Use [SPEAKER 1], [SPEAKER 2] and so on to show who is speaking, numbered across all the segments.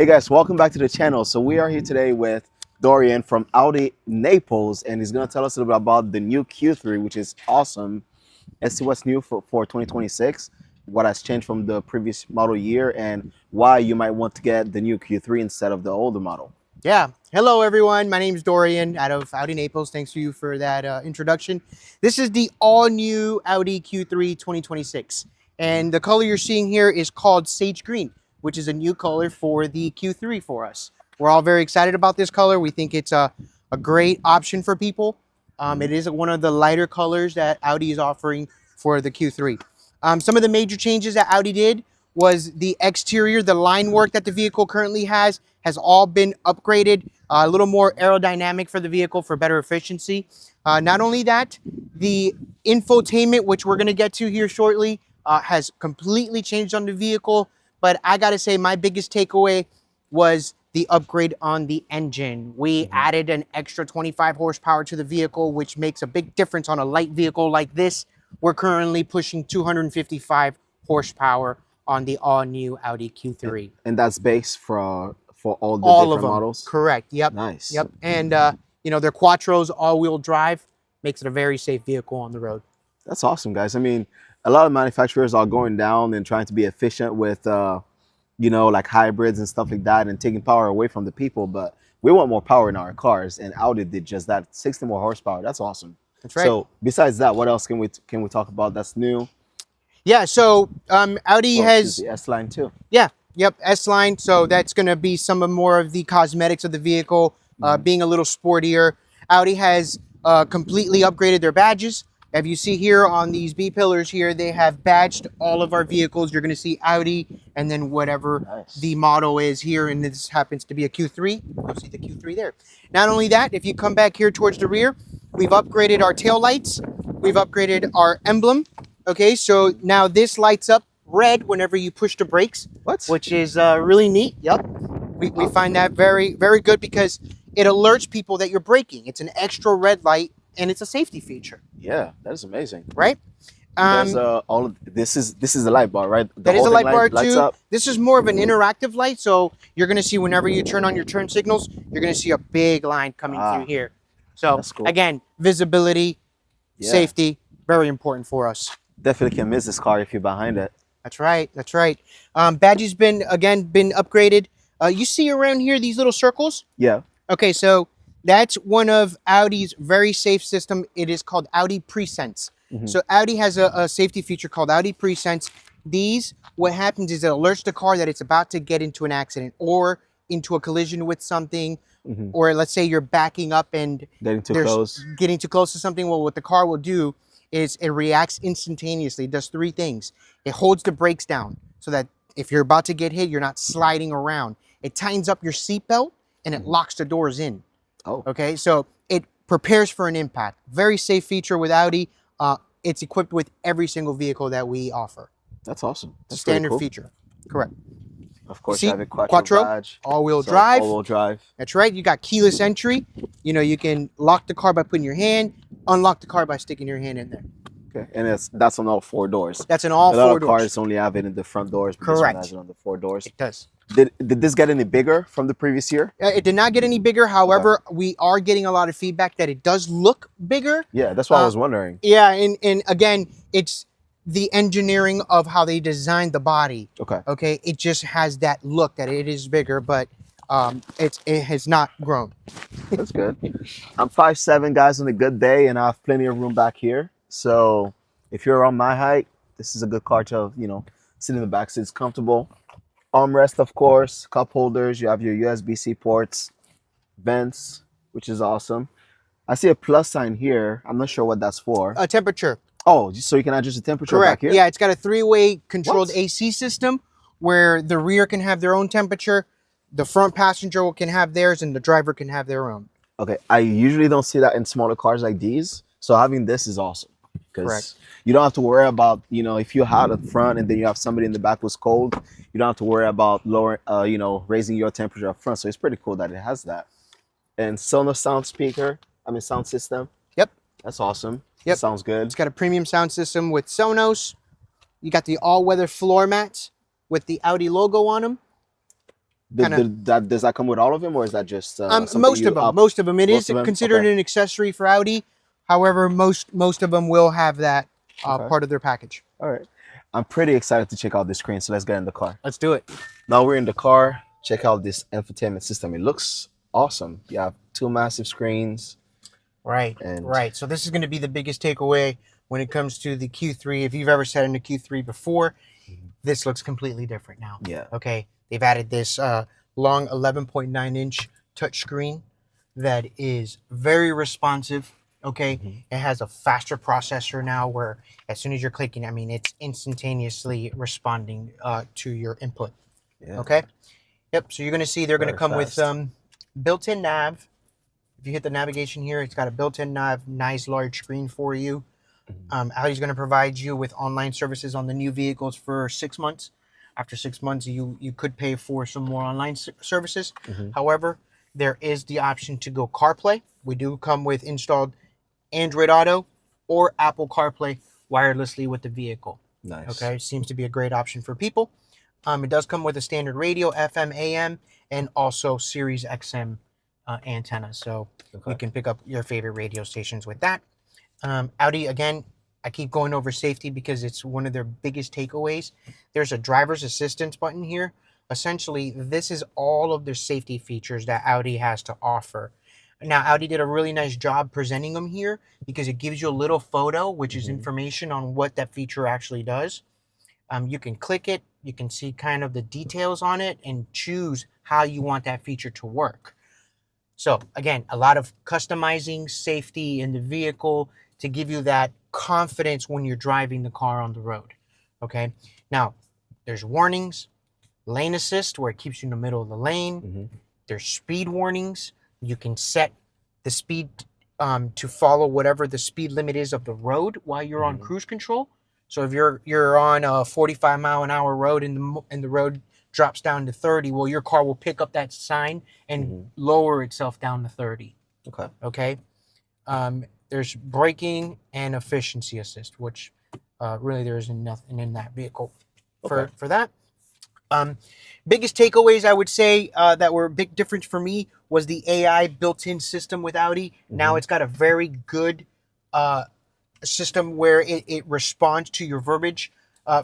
[SPEAKER 1] Hey guys, welcome back to the channel. So we are here today with Dorian from Audi Naples, and he's going to tell us a little bit about the new Q3, which is awesome. Let's see what's new for 2026, what has changed from the previous model year, and why you might want to get the new Q3 instead of the older model.
[SPEAKER 2] Yeah. Hello, everyone. My name is Dorian out of Audi Naples. Thanks to you for that introduction. This is the all-new Audi Q3 2026. And the color you're seeing here is called Sage Green, which is a new color for the Q3 for us. We're all very excited about this color. We think it's a great option for people. It is one of the lighter colors that Audi is offering for the Q3. Some of the major changes that Audi did was the exterior, the line work that the vehicle currently has all been upgraded, a little more aerodynamic for the vehicle for better efficiency. Not only that, the infotainment, which we're going to get to here shortly, has completely changed on the vehicle. But I got to say, my biggest takeaway was the upgrade on the engine. We added an extra 25 horsepower to the vehicle, which makes a big difference on a light vehicle like this. We're currently pushing 255 horsepower on the all-new Audi Q3.
[SPEAKER 1] And that's based for all the
[SPEAKER 2] All
[SPEAKER 1] different
[SPEAKER 2] of them.
[SPEAKER 1] models?
[SPEAKER 2] Correct. Yep.
[SPEAKER 1] Nice.
[SPEAKER 2] Yep. And, you know, their Quattros all-wheel drive makes it a very safe vehicle on the road.
[SPEAKER 1] That's awesome, guys. I mean, a lot of manufacturers are going down and trying to be efficient with like hybrids and stuff like that and taking power away from the people, but we want more power in our cars, and Audi did just that. 60 more horsepower. That's awesome.
[SPEAKER 2] That's right.
[SPEAKER 1] So besides that, what else can we talk about that's new?
[SPEAKER 2] Yeah, so Audi has
[SPEAKER 1] the S-Line too.
[SPEAKER 2] Yeah, yep, S-Line. So that's going to be some of more of the cosmetics of the vehicle, being a little sportier. Audi has completely upgraded their badges. As you see here on these B pillars here, they have badged all of our vehicles. You're going to see Audi and then whatever the model is here, and this happens to be a Q3. You'll see the Q3 there. Not only that, if you come back here towards the rear, we've upgraded our tail lights. We've upgraded our emblem. Okay, so now this lights up red whenever you push the brakes, which is really neat. Yep, we find that very, very good because it alerts people that you're braking. It's an extra red light, and it's a safety feature.
[SPEAKER 1] Yeah, that is amazing.
[SPEAKER 2] Right?
[SPEAKER 1] All of this is a light bar, right?
[SPEAKER 2] That is a light bar too. This is more of an interactive light, so you're going to see whenever you turn on your turn signals, you're going to see a big line coming through here. So cool. Again, visibility, safety, very important for us.
[SPEAKER 1] Definitely can miss this car if you're behind it.
[SPEAKER 2] That's right. That's right. Badges been upgraded. You see around here these little circles?
[SPEAKER 1] Yeah.
[SPEAKER 2] Okay, so that's one of Audi's very safe system. It is called Audi Presense. So Audi has a safety feature called Audi Presense. These, what happens is it alerts the car that it's about to get into an accident or into a collision with something, or let's say you're backing up and
[SPEAKER 1] getting too close
[SPEAKER 2] to something. Well, what the car will do is it reacts instantaneously. It does three things. It holds the brakes down so that if you're about to get hit, you're not sliding around. It tightens up your seatbelt and it locks the doors in.
[SPEAKER 1] Oh.
[SPEAKER 2] Okay, so it prepares for an impact. Very safe feature with Audi. It's equipped with every single vehicle that we offer.
[SPEAKER 1] That's awesome. That's
[SPEAKER 2] standard feature. Correct.
[SPEAKER 1] Of course, you have a
[SPEAKER 2] Quattro
[SPEAKER 1] badge.
[SPEAKER 2] all-wheel drive.
[SPEAKER 1] All-wheel drive.
[SPEAKER 2] That's right. You got keyless entry. You know, you can lock the car by putting your hand, unlock the car by sticking your hand in there.
[SPEAKER 1] Okay, and that's on all four doors.
[SPEAKER 2] That's on all four doors.
[SPEAKER 1] A lot of cars only have it in the front doors. But
[SPEAKER 2] correct.
[SPEAKER 1] This one has it on the four doors.
[SPEAKER 2] It does.
[SPEAKER 1] Did this get any bigger from the previous year?
[SPEAKER 2] It did not get any bigger. However, we are getting a lot of feedback that it does look bigger.
[SPEAKER 1] Yeah, that's what I was wondering.
[SPEAKER 2] Yeah, and again, it's the engineering of how they designed the body.
[SPEAKER 1] Okay.
[SPEAKER 2] Okay, it just has that look that it is bigger, but it has not grown.
[SPEAKER 1] That's good. I'm 5'7", guys, on a good day, and I have plenty of room back here. So if you're around my height, this is a good car to sit in the back seat. It's comfortable. Armrest, of course, cup holders. You have your USB-C ports, vents, which is awesome. I see a plus sign here. I'm not sure what that's for.
[SPEAKER 2] A temperature.
[SPEAKER 1] Oh, so you can adjust the temperature
[SPEAKER 2] correct.
[SPEAKER 1] Back here?
[SPEAKER 2] Yeah, it's got a three-way controlled AC system where the rear can have their own temperature, the front passenger can have theirs, and the driver can have their own.
[SPEAKER 1] Okay, I usually don't see that in smaller cars like these, so having this is awesome. Because you don't have to worry about, if you had up front and then you have somebody in the back who's cold, you don't have to worry about raising your temperature up front. So it's pretty cool that it has that. And Sonos sound system.
[SPEAKER 2] Yep.
[SPEAKER 1] That's awesome.
[SPEAKER 2] Yep.
[SPEAKER 1] Sounds good.
[SPEAKER 2] It's got a premium sound system with Sonos. You got the all-weather floor mats with the Audi logo on them. kind of.
[SPEAKER 1] Does that come with all of them, or is that just something
[SPEAKER 2] Most
[SPEAKER 1] you
[SPEAKER 2] of them,
[SPEAKER 1] up?
[SPEAKER 2] most of them. It
[SPEAKER 1] Most
[SPEAKER 2] is
[SPEAKER 1] of them.
[SPEAKER 2] considered
[SPEAKER 1] Okay.
[SPEAKER 2] an accessory for Audi. However, most of them will have that
[SPEAKER 1] Okay.
[SPEAKER 2] part of their package.
[SPEAKER 1] All right. I'm pretty excited to check out this screen. So let's get in the car.
[SPEAKER 2] Let's do it.
[SPEAKER 1] Now we're in the car. Check out this infotainment system. It looks awesome. You have two massive screens.
[SPEAKER 2] Right,
[SPEAKER 1] And
[SPEAKER 2] right. So this is going to be the biggest takeaway when it comes to the Q3. If you've ever sat in a Q3 before, this looks completely different now.
[SPEAKER 1] yeah.
[SPEAKER 2] Okay, they've added this long 11.9-inch touchscreen that is very responsive. Okay, it has a faster processor now, where as soon as you're clicking, I mean, it's instantaneously responding to your input.
[SPEAKER 1] Yeah.
[SPEAKER 2] Okay, yep. So you're going to see they're going to
[SPEAKER 1] Very
[SPEAKER 2] come
[SPEAKER 1] fast.
[SPEAKER 2] with built-in nav. If you hit the navigation here, it's got a built-in nav, nice large screen for you. Audi's going to provide you with online services on the new vehicles for 6 months. After 6 months, you could pay for some more online services. However, there is the option to go CarPlay. We do come with installed Android Auto or Apple CarPlay wirelessly with the vehicle.
[SPEAKER 1] Nice.
[SPEAKER 2] Okay, seems to be a great option for people. It does come with a standard radio, FM, AM, and also Sirius XM antenna, so you can pick up your favorite radio stations with that. Audi, again, I keep going over safety because it's one of their biggest takeaways. There's a driver's assistance button here. Essentially, this is all of their safety features that Audi has to offer. Now, Audi did a really nice job presenting them here because it gives you a little photo, which is information on what that feature actually does. You can click it, you can see kind of the details on it, and choose how you want that feature to work. So again, a lot of customizing safety in the vehicle to give you that confidence when you're driving the car on the road. Okay. Now, there's warnings, lane assist where it keeps you in the middle of the lane. There's speed warnings. You can set the speed to follow whatever the speed limit is of the road while you're on cruise control. So if you're on a 45-mile-an-hour road and the road drops down to 30, well, your car will pick up that sign and lower itself down to 30. Okay. There's braking and efficiency assist, which really there isn't nothing in that vehicle for that. Biggest takeaways I would say that were a big difference for me was the AI built-in system with Audi. Now it's got a very good system where it responds to your verbiage.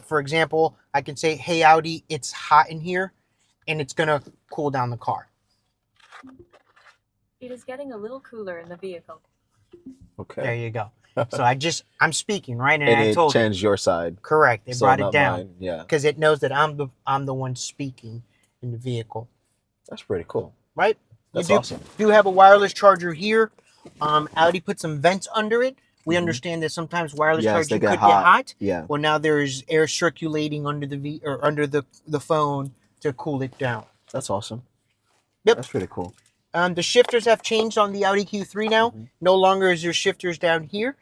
[SPEAKER 2] For example, I can say, "Hey Audi, it's hot in here," and it's gonna cool down the car.
[SPEAKER 3] It is getting a little cooler in the vehicle.
[SPEAKER 1] Okay.
[SPEAKER 2] There you go. So I'm speaking, right?
[SPEAKER 1] And
[SPEAKER 2] I
[SPEAKER 1] it
[SPEAKER 2] told
[SPEAKER 1] changed your side.
[SPEAKER 2] correct. It
[SPEAKER 1] So
[SPEAKER 2] brought it
[SPEAKER 1] not
[SPEAKER 2] down
[SPEAKER 1] mine. Yeah.
[SPEAKER 2] because it knows that I'm the one speaking in the vehicle,
[SPEAKER 1] That's pretty cool.
[SPEAKER 2] right?
[SPEAKER 1] That's
[SPEAKER 2] you
[SPEAKER 1] awesome.
[SPEAKER 2] do have a wireless charger here. Audi put some vents under it. We understand that sometimes wireless
[SPEAKER 1] Yes, they
[SPEAKER 2] charging
[SPEAKER 1] get
[SPEAKER 2] could
[SPEAKER 1] hot.
[SPEAKER 2] get hot.
[SPEAKER 1] Yeah.
[SPEAKER 2] Well, now there's air circulating under the phone to cool it down.
[SPEAKER 1] That's awesome.
[SPEAKER 2] Yep.
[SPEAKER 1] That's pretty cool.
[SPEAKER 2] The shifters have changed on the Audi Q3 now. No longer is your shifters down here.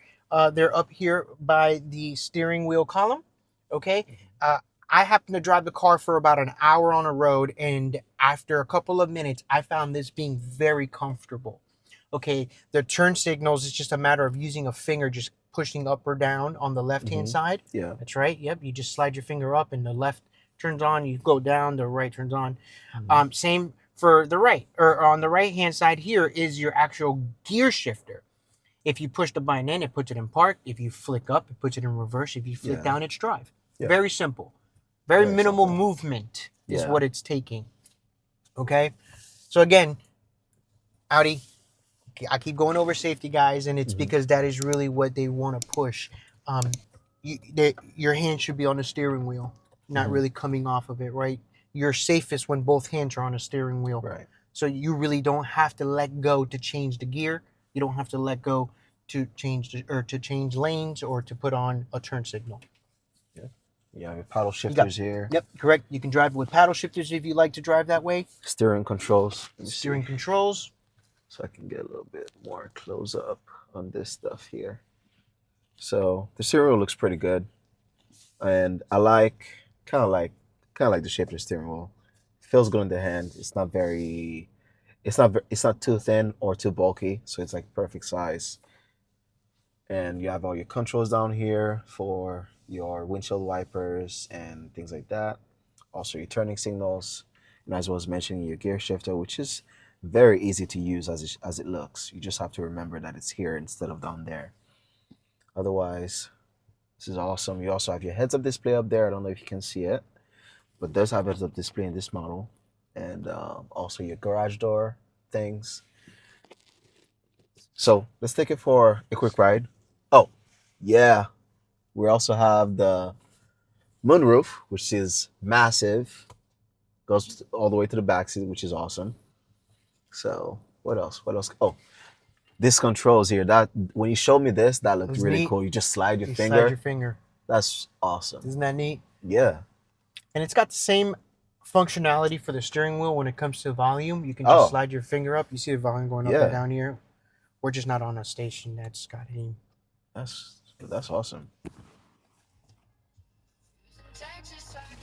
[SPEAKER 2] They're up here by the steering wheel column. Okay. I happened to drive the car for about an hour on a road, and after a couple of minutes, I found this being very comfortable. Okay, the turn signals is just a matter of using a finger, just pushing up or down on the left-hand side.
[SPEAKER 1] Yeah.
[SPEAKER 2] That's right. Yep, you just slide your finger up, and the left turns on. You go down, the right turns on. Same for the right, or on the right-hand side here is your actual gear shifter. If you push the button in, it puts it in park. If you flick up, it puts it in reverse. If you flick down, it's drive.
[SPEAKER 1] Yeah.
[SPEAKER 2] Very simple. Very minimal
[SPEAKER 1] simple.
[SPEAKER 2] movement is
[SPEAKER 1] Yeah.
[SPEAKER 2] what it's taking. Okay? So again, Audi, I keep going over safety, guys, and it's because that is really what they want to push. Your hand should be on the steering wheel, not really coming off of it, right? You're safest when both hands are on the steering wheel.
[SPEAKER 1] Right.
[SPEAKER 2] So you really don't have to let go to change the gear. You don't have to let go to change lanes or to put on a turn signal.
[SPEAKER 1] You have your paddle shifters here.
[SPEAKER 2] Yep, correct. You can drive with paddle shifters if you like to drive that way.
[SPEAKER 1] Steering controls. Let me
[SPEAKER 2] Steering
[SPEAKER 1] see.
[SPEAKER 2] controls.
[SPEAKER 1] So I can get a little bit more close up on this stuff here. So the steering wheel looks pretty good, and I like kind of like the shape of the steering wheel. It feels good in the hand. It's not too thin or too bulky, so it's like perfect size. And you have all your controls down here for your windshield wipers and things like that. Also your turning signals. And as I was mentioning, your gear shifter, which is very easy to use as it looks. You just have to remember that it's here instead of down there. Otherwise, this is awesome. You also have your heads-up display up there. I don't know if you can see it, but there's a heads-up display in this model. And also your garage door things. So let's take it for a quick ride. Oh, yeah. We also have the moonroof, which is massive. Goes all the way to the back seat, which is awesome. So what else? What else? Oh, this controls here. That when you showed me this, that looked
[SPEAKER 2] It's
[SPEAKER 1] really
[SPEAKER 2] neat.
[SPEAKER 1] cool. You just slide your
[SPEAKER 2] You
[SPEAKER 1] finger.
[SPEAKER 2] slide your finger.
[SPEAKER 1] That's awesome.
[SPEAKER 2] Isn't that neat?
[SPEAKER 1] Yeah.
[SPEAKER 2] And it's got the same functionality for the steering wheel when it comes to volume. You can just slide your finger up. You see the volume going up and down here. We're just not on a station that's got any.
[SPEAKER 1] That's awesome.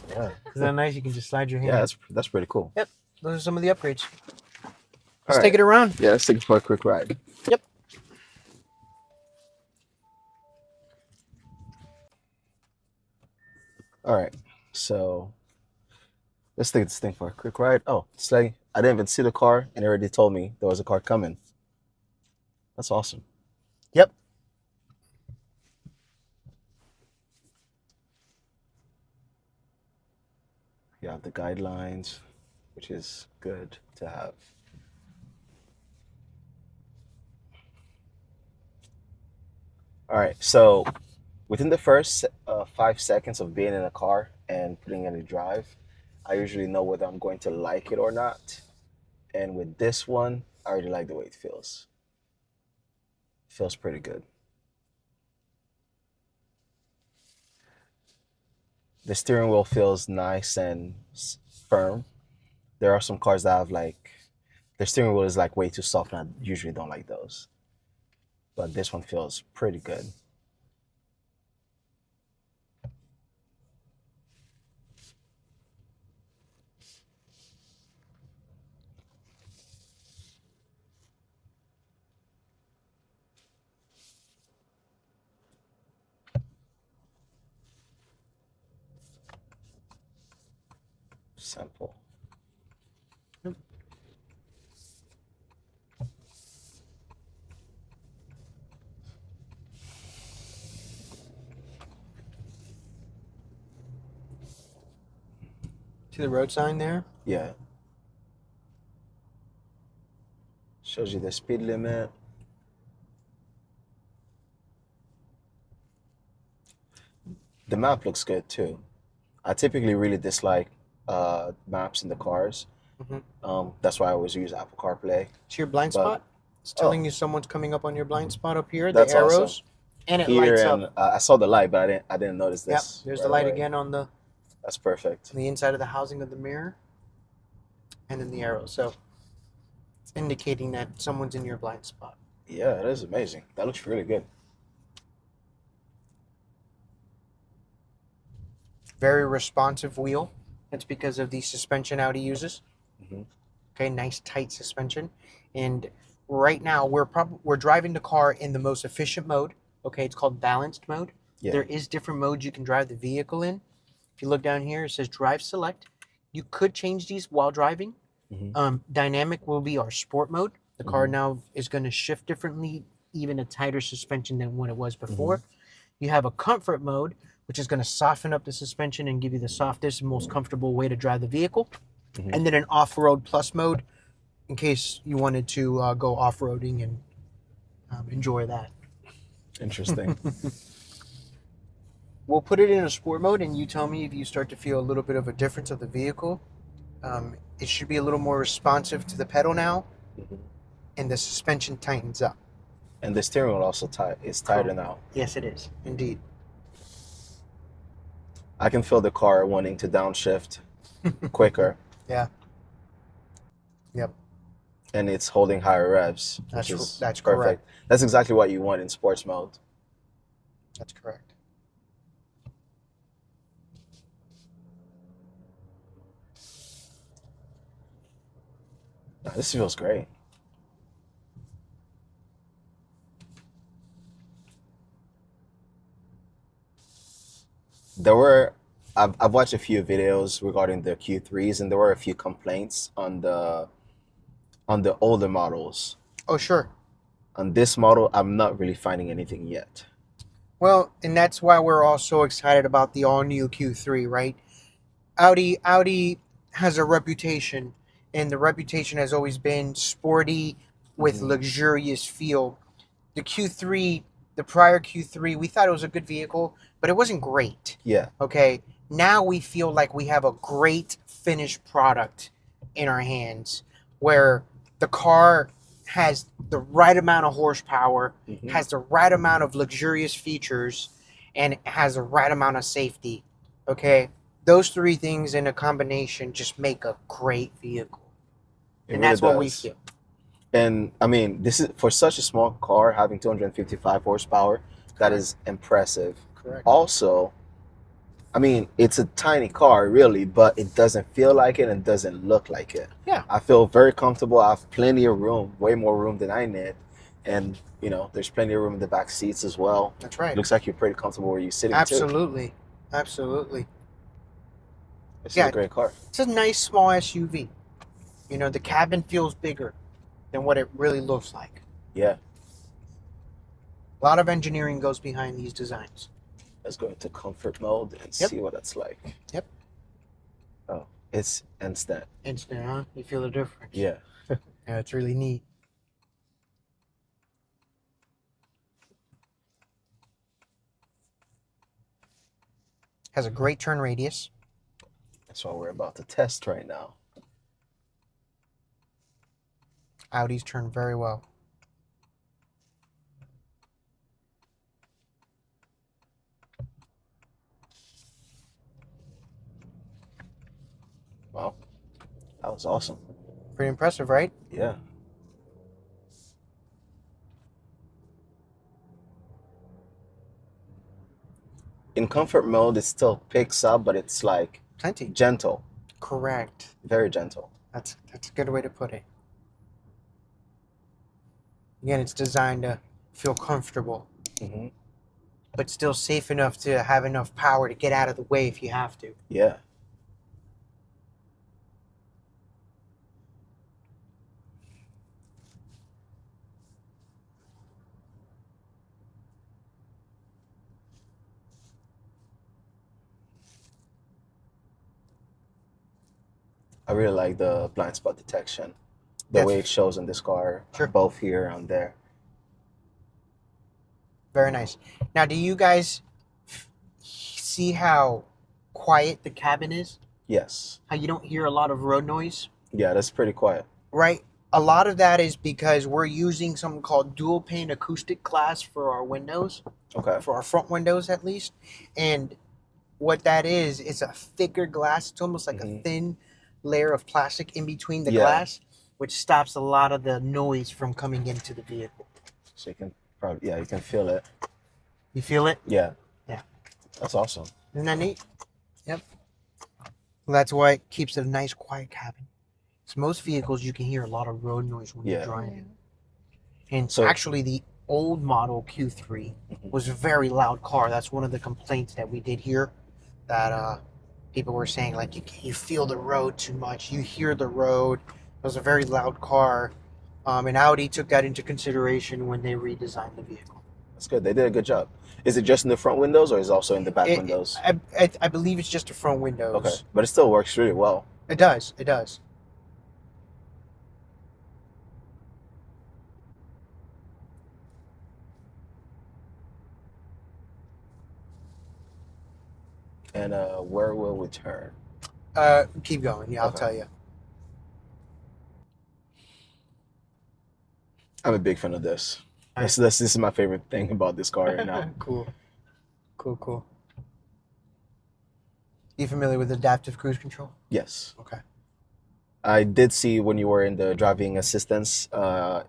[SPEAKER 1] Yeah.
[SPEAKER 2] Isn't that nice? You can just slide your hand.
[SPEAKER 1] Yeah, that's pretty cool.
[SPEAKER 2] Yep. Those are some of the upgrades. Let's
[SPEAKER 1] All
[SPEAKER 2] take it around.
[SPEAKER 1] Yeah, let's take it for a quick ride.
[SPEAKER 2] Yep.
[SPEAKER 1] All right. So let's take this thing for a quick ride. Oh, it's like I didn't even see the car and they already told me there was a car coming. That's awesome.
[SPEAKER 2] Yep.
[SPEAKER 1] You have the guidelines, which is good to have. All right, so within the first 5 seconds of being in a car and putting it in drive, I usually know whether I'm going to like it or not. And with this one, I already like the way it feels. Feels pretty good. The steering wheel feels nice and firm. There are some cars that have like, the steering wheel is like way too soft and I usually don't like those. But this one feels pretty good. Simple.
[SPEAKER 2] See the road sign there?
[SPEAKER 1] Yeah. Shows you the speed limit. The map looks good too. I typically really dislike maps in the cars. That's why I always use Apple CarPlay.
[SPEAKER 2] See your blind spot? It's telling you someone's coming up on your blind spot up here.
[SPEAKER 1] That's
[SPEAKER 2] the arrows,
[SPEAKER 1] awesome.
[SPEAKER 2] and it
[SPEAKER 1] Here
[SPEAKER 2] lights
[SPEAKER 1] and
[SPEAKER 2] up.
[SPEAKER 1] I saw the light, but I didn't notice
[SPEAKER 2] Yep.
[SPEAKER 1] this.
[SPEAKER 2] There's
[SPEAKER 1] right
[SPEAKER 2] the light
[SPEAKER 1] away.
[SPEAKER 2] again on the
[SPEAKER 1] That's perfect.
[SPEAKER 2] inside of the housing of the mirror, and then the arrow. So it's indicating that someone's in your blind spot.
[SPEAKER 1] Yeah, that is amazing. That looks really good.
[SPEAKER 2] Very responsive wheel. That's because of the suspension Audi uses. Okay, nice tight suspension. And right now we're driving the car in the most efficient mode. Okay, it's called balanced mode.
[SPEAKER 1] Yeah.
[SPEAKER 2] There is different modes you can drive the vehicle in. If you look down here, it says drive select. You could change these while driving. Dynamic will be our sport mode. The car now is going to shift differently, even a tighter suspension than what it was before. You have a comfort mode, which is going to soften up the suspension and give you the softest and most comfortable way to drive the vehicle. And then an off-road plus mode, in case you wanted to go off-roading and enjoy that.
[SPEAKER 1] Interesting.
[SPEAKER 2] We'll put it in a sport mode, and you tell me if you start to feel a little bit of a difference of the vehicle. It should be a little more responsive to the pedal now, and the suspension tightens up.
[SPEAKER 1] And the steering wheel also is tighter now.
[SPEAKER 2] Yes, it is, indeed.
[SPEAKER 1] I can feel the car wanting to downshift quicker.
[SPEAKER 2] Yeah. Yep.
[SPEAKER 1] And it's holding higher revs.
[SPEAKER 2] That's
[SPEAKER 1] perfect.
[SPEAKER 2] correct.
[SPEAKER 1] That's exactly what you want in sports mode.
[SPEAKER 2] That's correct.
[SPEAKER 1] Now, this feels great. I've watched a few videos regarding the Q3s, and there were a few complaints on the older models.
[SPEAKER 2] Oh, sure.
[SPEAKER 1] On this model, I'm not really finding anything yet.
[SPEAKER 2] Well, and that's why we're all so excited about the all-new Q3, right? Audi has a reputation, and the reputation has always been sporty with
[SPEAKER 1] Mhm.
[SPEAKER 2] luxurious feel. The Q3, the prior Q3, we thought it was a good vehicle, but it wasn't great.
[SPEAKER 1] Yeah.
[SPEAKER 2] Okay, now we feel like we have a great finished product in our hands, where the car has the right amount of horsepower,
[SPEAKER 1] Mhm.
[SPEAKER 2] has the right amount of luxurious features, and has the right amount of safety. Okay, those three things in a combination just make a great vehicle,
[SPEAKER 1] It
[SPEAKER 2] and
[SPEAKER 1] really
[SPEAKER 2] that's what we
[SPEAKER 1] does.
[SPEAKER 2] feel.
[SPEAKER 1] And I mean, this is for such a small car having 255 horsepower. That
[SPEAKER 2] Correct.
[SPEAKER 1] is impressive.
[SPEAKER 2] Correct.
[SPEAKER 1] Also, I mean, it's a tiny car, really, but it doesn't feel like it and doesn't look like it.
[SPEAKER 2] Yeah.
[SPEAKER 1] I feel very comfortable. I have plenty of room, way more room than I need. And, there's plenty of room in the back seats as well.
[SPEAKER 2] That's right.
[SPEAKER 1] Looks like you're pretty comfortable where you're sitting, too.
[SPEAKER 2] Absolutely. Absolutely.
[SPEAKER 1] This is
[SPEAKER 2] Yeah.
[SPEAKER 1] a great car.
[SPEAKER 2] It's a nice small SUV. The cabin feels bigger than what it really looks like.
[SPEAKER 1] Yeah.
[SPEAKER 2] A lot of engineering goes behind these designs.
[SPEAKER 1] Let's go into comfort mode and
[SPEAKER 2] Yep.
[SPEAKER 1] see what that's like.
[SPEAKER 2] Yep.
[SPEAKER 1] Oh, it's instant.
[SPEAKER 2] Instant, huh? You feel the difference.
[SPEAKER 1] Yeah.
[SPEAKER 2] Yeah, it's really neat. Has a great turn radius.
[SPEAKER 1] That's what we're about to test right now.
[SPEAKER 2] Audis turn very well.
[SPEAKER 1] Wow. That was awesome.
[SPEAKER 2] Pretty impressive, right?
[SPEAKER 1] Yeah. In comfort mode, it still picks up, but it's like
[SPEAKER 2] Plenty.
[SPEAKER 1] gentle,
[SPEAKER 2] Correct.
[SPEAKER 1] very gentle.
[SPEAKER 2] That's a good way to put it. Again, it's designed to feel comfortable,
[SPEAKER 1] Hmm.
[SPEAKER 2] but still safe enough to have enough power to get out of the way if you have to.
[SPEAKER 1] Yeah. I really like the blind spot detection. The
[SPEAKER 2] Yes.
[SPEAKER 1] way it shows in this car,
[SPEAKER 2] Sure.
[SPEAKER 1] both here and there.
[SPEAKER 2] Very nice. Now, do you guys see how quiet the cabin is?
[SPEAKER 1] Yes.
[SPEAKER 2] How you don't hear a lot of road noise?
[SPEAKER 1] Yeah, that's pretty quiet.
[SPEAKER 2] Right? A lot of that is because we're using something called dual pane acoustic glass for our windows,
[SPEAKER 1] Okay.
[SPEAKER 2] for our front windows at least. And what that is, it's a thicker glass. It's almost like a
[SPEAKER 1] Mhm.
[SPEAKER 2] thin layer of plastic in between the
[SPEAKER 1] Yeah.
[SPEAKER 2] glass, which stops a lot of the noise from coming into the vehicle.
[SPEAKER 1] So you can probably, you can feel it.
[SPEAKER 2] You feel it?
[SPEAKER 1] Yeah.
[SPEAKER 2] Yeah.
[SPEAKER 1] That's awesome.
[SPEAKER 2] Isn't that neat? Yep. Well, that's why it keeps it a nice, quiet cabin. Because most vehicles, you can hear a lot of road noise when
[SPEAKER 1] Yeah.
[SPEAKER 2] you're driving. And
[SPEAKER 1] So-
[SPEAKER 2] actually, the old model Q3
[SPEAKER 1] Mhm.
[SPEAKER 2] was a very loud car. That's one of the complaints that we did here. That people were saying, like, you feel the road too much. You hear the road. It was a very loud car. And Audi took that into consideration when they redesigned the vehicle.
[SPEAKER 1] That's good. They did a good job. Is it just in the front windows or is it also in the back windows?
[SPEAKER 2] I believe it's just the front windows.
[SPEAKER 1] Okay. But it still works really well.
[SPEAKER 2] It does. It does.
[SPEAKER 1] And where will we turn?
[SPEAKER 2] Keep going. Yeah, I'll
[SPEAKER 1] Okay.
[SPEAKER 2] tell you.
[SPEAKER 1] I'm a big fan of this.
[SPEAKER 2] All right.
[SPEAKER 1] This is my favorite thing about this car right now.
[SPEAKER 2] Cool. Cool. You familiar with adaptive cruise control?
[SPEAKER 1] Yes.
[SPEAKER 2] Okay.
[SPEAKER 1] I did see when you were in the driving assistance,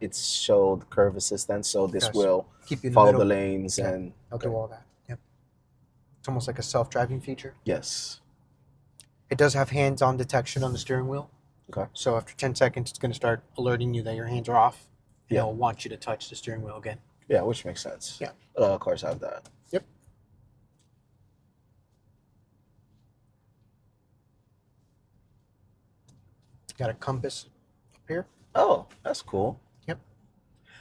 [SPEAKER 1] it showed curve assistance, so this
[SPEAKER 2] Yes.
[SPEAKER 1] will
[SPEAKER 2] Keep you in the
[SPEAKER 1] follow
[SPEAKER 2] middle.
[SPEAKER 1] the lanes
[SPEAKER 2] Yeah.
[SPEAKER 1] and
[SPEAKER 2] I'll do all that. Yep. It's almost like a self-driving feature.
[SPEAKER 1] yes.
[SPEAKER 2] It does have hands-on detection on the steering wheel.
[SPEAKER 1] Okay.
[SPEAKER 2] So after 10 seconds, it's going to start alerting you that your hands are off. And
[SPEAKER 1] Yeah.
[SPEAKER 2] it'll want you to touch the steering wheel again.
[SPEAKER 1] Yeah, which makes sense.
[SPEAKER 2] Yeah.
[SPEAKER 1] A lot of cars have that.
[SPEAKER 2] Yep. Got a compass up here.
[SPEAKER 1] Oh, that's cool.
[SPEAKER 2] Yep.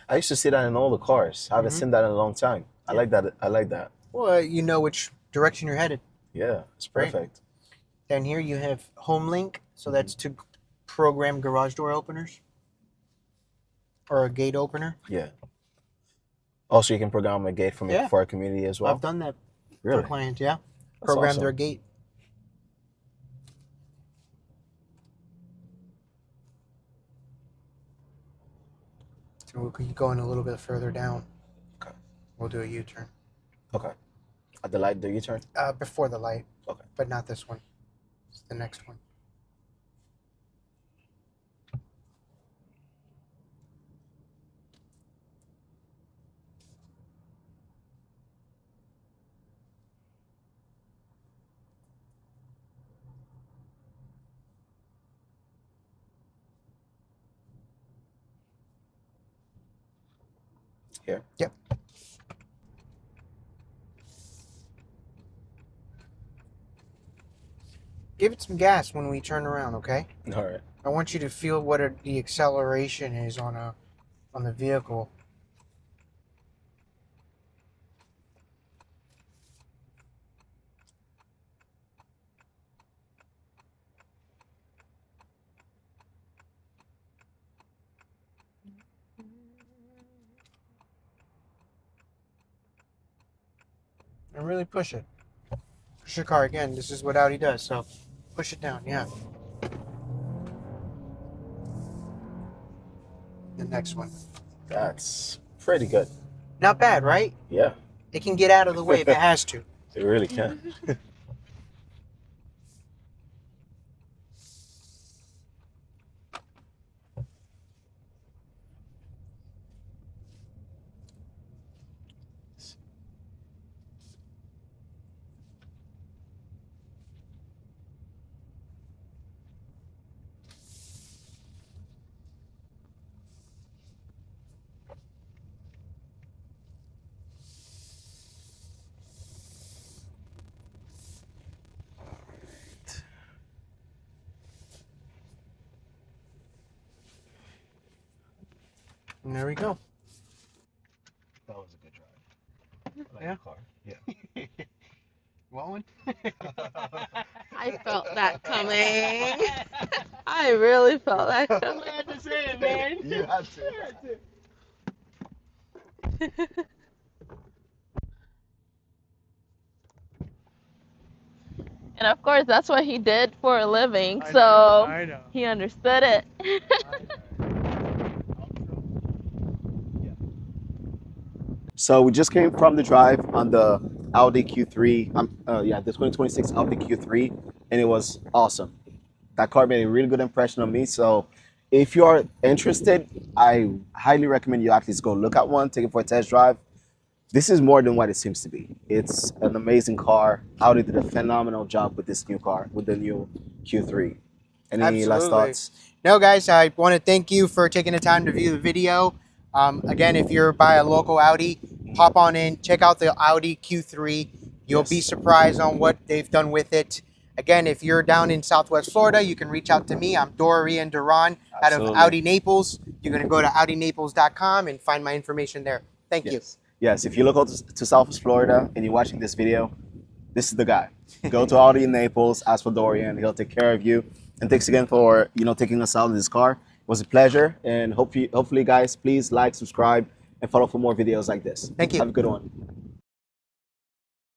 [SPEAKER 1] I used to see that in all the cars. I haven't seen that in a long time. I like that. I like that.
[SPEAKER 2] Well, you know which direction you're headed.
[SPEAKER 1] Yeah, it's
[SPEAKER 2] Right.
[SPEAKER 1] perfect.
[SPEAKER 2] Down here you have Home Link, so that's to program garage door openers or a gate opener.
[SPEAKER 1] Yeah. Also, you can program a gate for a community as well.
[SPEAKER 2] I've done that
[SPEAKER 1] Really?
[SPEAKER 2] for clients. Yeah,
[SPEAKER 1] That's
[SPEAKER 2] program
[SPEAKER 1] awesome.
[SPEAKER 2] their gate. So we'll keep going a little bit further down.
[SPEAKER 1] Okay.
[SPEAKER 2] We'll do a U-turn.
[SPEAKER 1] Okay. At the light, do you turn?
[SPEAKER 2] Before the light.
[SPEAKER 1] Okay.
[SPEAKER 2] But not this one. It's the next one.
[SPEAKER 1] Here?
[SPEAKER 2] Yep. Give it some gas when we turn around, okay?
[SPEAKER 1] All right.
[SPEAKER 2] I want you to feel what the acceleration is on the vehicle. And really push it. Push your car again. This is what Audi does. So push it down. Yeah. The next one.
[SPEAKER 1] That's pretty good.
[SPEAKER 2] Not bad, right?
[SPEAKER 1] Yeah,
[SPEAKER 2] It can get out of the way if it has to.
[SPEAKER 1] it really can.
[SPEAKER 2] And there we go.
[SPEAKER 1] That was a good drive. I like
[SPEAKER 2] Yeah.
[SPEAKER 1] the car. Yeah.
[SPEAKER 2] Want one?
[SPEAKER 4] I felt that coming. I really felt that coming.
[SPEAKER 2] I had to say it, man.
[SPEAKER 1] You had to.
[SPEAKER 4] And of course, that's what he did for a living,
[SPEAKER 2] I
[SPEAKER 4] so
[SPEAKER 2] know.
[SPEAKER 4] he understood it.
[SPEAKER 1] So we just came from the drive on the Audi Q3. The 2026 Audi Q3, and it was awesome. That car made a really good impression on me. So if you are interested, I highly recommend you at least go look at one, take it for a test drive. This is more than what it seems to be. It's an amazing car. Audi did a phenomenal job with this new car, with the new Q3. Any last
[SPEAKER 2] Absolutely.
[SPEAKER 1] thoughts?
[SPEAKER 2] No, guys, I want to thank you for taking the time to view the video. Again, if you're by a local Audi, pop on in, check out the Audi Q3. You'll be
[SPEAKER 1] Yes.
[SPEAKER 2] surprised on what they've done with it. Again, if you're down in Southwest Florida, you can reach out to me. I'm Dorian Duron out of
[SPEAKER 1] Absolutely.
[SPEAKER 2] Audi Naples. You're going to go to audinaples.com and find my information there. Thank you.
[SPEAKER 1] Yes, if you look to Southwest Florida and you're watching this video, this is the guy. Go to Audi in Naples, ask for Dorian. He'll take care of you. And thanks again for taking us out in this car. It was a pleasure. And hopefully, guys, please like, subscribe, and follow for more videos like this.
[SPEAKER 2] Thank you.
[SPEAKER 1] Have a good one.